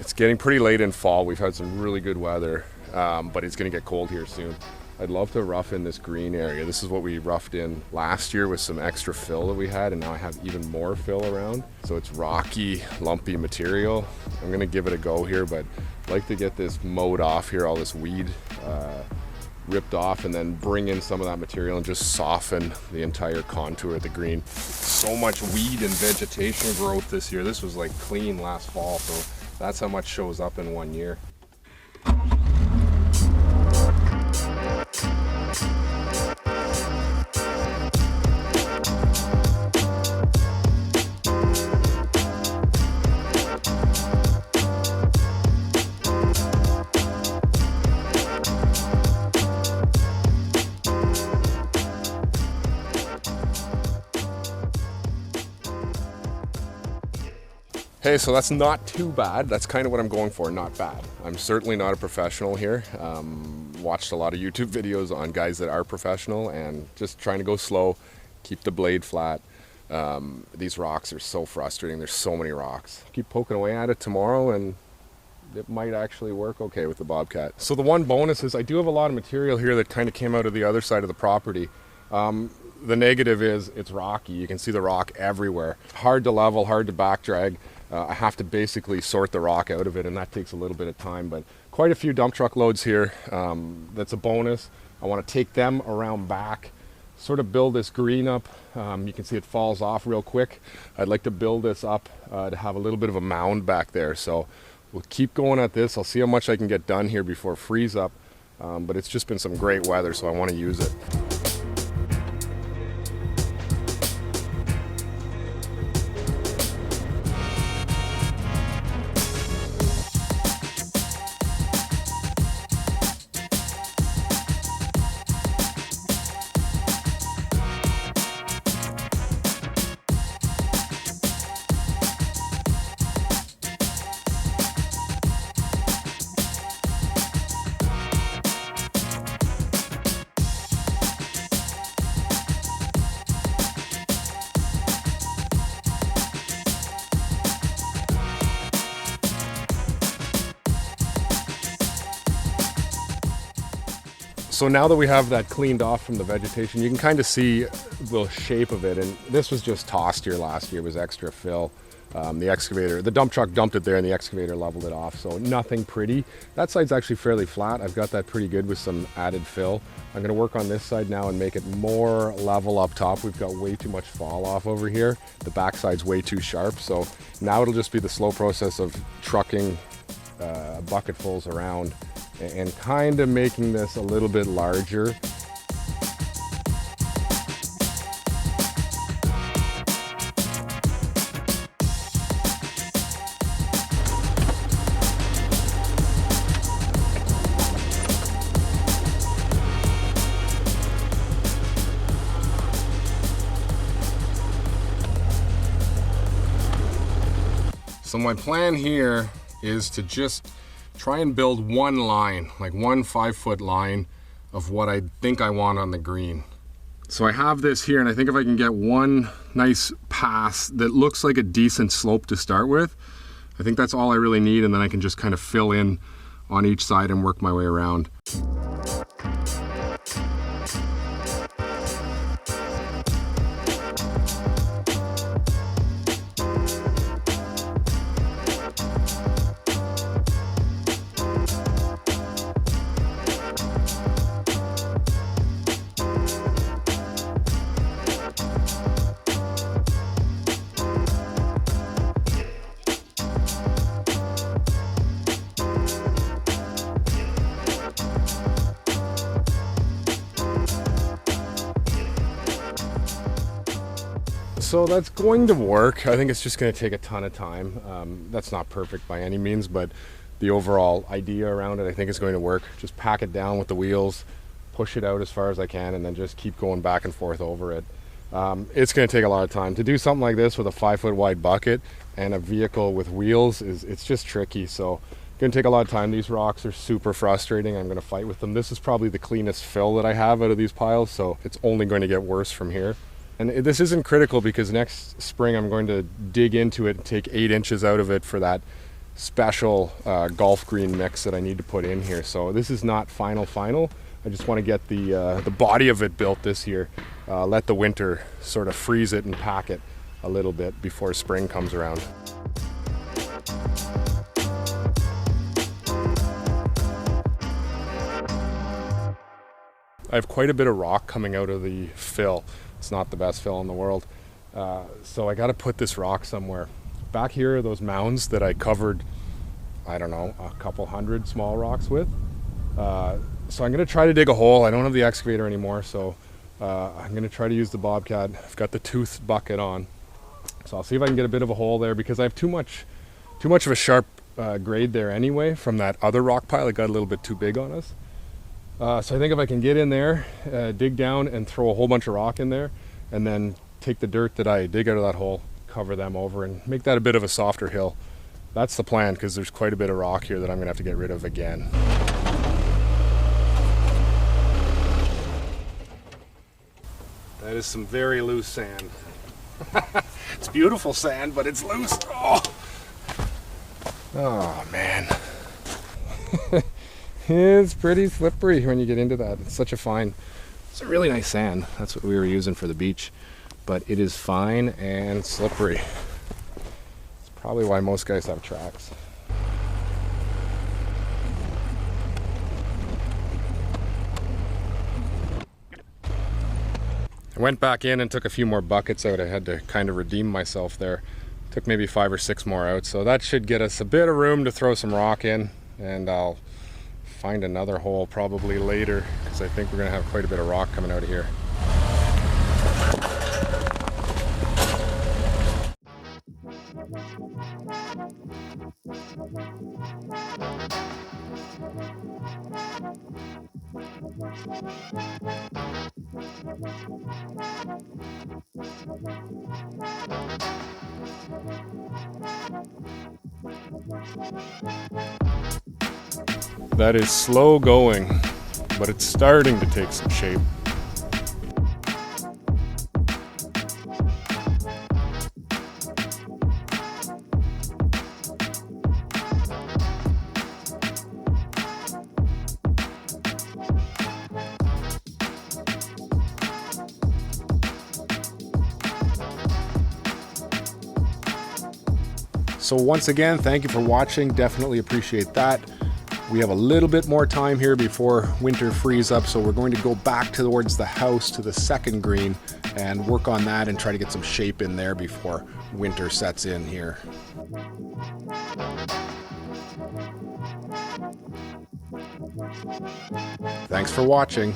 It's getting pretty late in fall. We've had some really good weather, but it's going to get cold here soon. I'd love to rough in this green area. This is what we roughed in last year with some extra fill that we had, and now I have even more fill around. So it's rocky, lumpy material. I'm gonna give it a go here, but I'd like to get this mowed off here, all this weed ripped off, and then bring in some of that material and just soften the entire contour of the green. So much weed and vegetation growth this year. This was like clean last fall, so that's how much shows up in 1 year. Hey, so that's not too bad. That's kind of what I'm going for, not bad. I'm certainly not a professional here. Watched a lot of YouTube videos on guys that are professional and just trying to go slow, keep the blade flat. These rocks are so frustrating. There's so many rocks. Keep poking away at it tomorrow and it might actually work okay with the Bobcat. So the one bonus is I do have a lot of material here that kind of came out of the other side of the property. The negative is it's rocky. You can see the rock everywhere. Hard to level, hard to back drag. I have to basically sort the rock out of it, and that takes a little bit of time, but quite a few dump truck loads here. That's a bonus. I want to take them around back, sort of build this green up. You can see it falls off real quick. I'd like to build this up to have a little bit of a mound back there. So we'll keep going at this. I'll see how much I can get done here before freeze up, but it's just been some great weather, so I want to use it. So now that we have that cleaned off from the vegetation, you can kind of see the shape of it. And this was just tossed here last year. It was extra fill. The dump truck dumped it there and the excavator leveled it off. So nothing pretty. That side's actually fairly flat. I've got that pretty good with some added fill. I'm gonna work on this side now and make it more level up top. We've got way too much fall off over here. The backside's way too sharp. So now it'll just be the slow process of trucking bucketfuls around and kind of making this a little bit larger. So my plan here is to just try and build one line, like one 5-foot line of what I think I want on the green. So I have this here, and I think if I can get one nice pass that looks like a decent slope to start with, I think that's all I really need, and then I can just kind of fill in on each side and work my way around. So that's going to work. I think it's just going to take a ton of time. That's not perfect by any means, but the overall idea around it I think is going to work. Just pack it down with the wheels, push it out as far as I can, and then just keep going back and forth over it. It's going to take a lot of time. To do something like this with a 5-foot wide bucket and a vehicle with wheels, it's just tricky. So going to take a lot of time. These rocks are super frustrating. I'm going to fight with them. This is probably the cleanest fill that I have out of these piles, so it's only going to get worse from here. And this isn't critical because next spring I'm going to dig into it and take 8 inches out of it for that special golf green mix that I need to put in here. So this is not final. I just want to get the body of it built this year. Let the winter sort of freeze it and pack it a little bit before spring comes around. I have quite a bit of rock coming out of the fill. It's not the best fill in the world. So I got to put this rock somewhere. Back here are those mounds that I covered, I don't know, a couple hundred small rocks with. So I'm going to try to dig a hole. I don't have the excavator anymore, so I'm going to try to use the Bobcat. I've got the tooth bucket on. So I'll see if I can get a bit of a hole there, because I have too much of a sharp grade there anyway from that other rock pile. It got a little bit too big on us. So I think if I can get in there, dig down and throw a whole bunch of rock in there, and then take the dirt that I dig out of that hole, cover them over, and make that a bit of a softer hill. That's the plan, because there's quite a bit of rock here that I'm gonna have to get rid of again. That is some very loose sand. It's beautiful sand, but it's loose. Oh man. It's pretty slippery when you get into that. It's a really nice sand. That's what we were using for the beach, but it is fine and slippery. It's probably why most guys have tracks. I went back in and took a few more buckets out. I had to kind of redeem myself there. Took maybe 5 or 6 more out, so that should get us a bit of room to throw some rock in, and I'll find another hole probably later, because I think we're going to have quite a bit of rock coming out of here. That is slow going, but it's starting to take some shape. So once again, thank you for watching. Definitely appreciate that. We have a little bit more time here before winter frees up, so we're going to go back towards the house to the second green and work on that and try to get some shape in there before winter sets in here. Thanks for watching.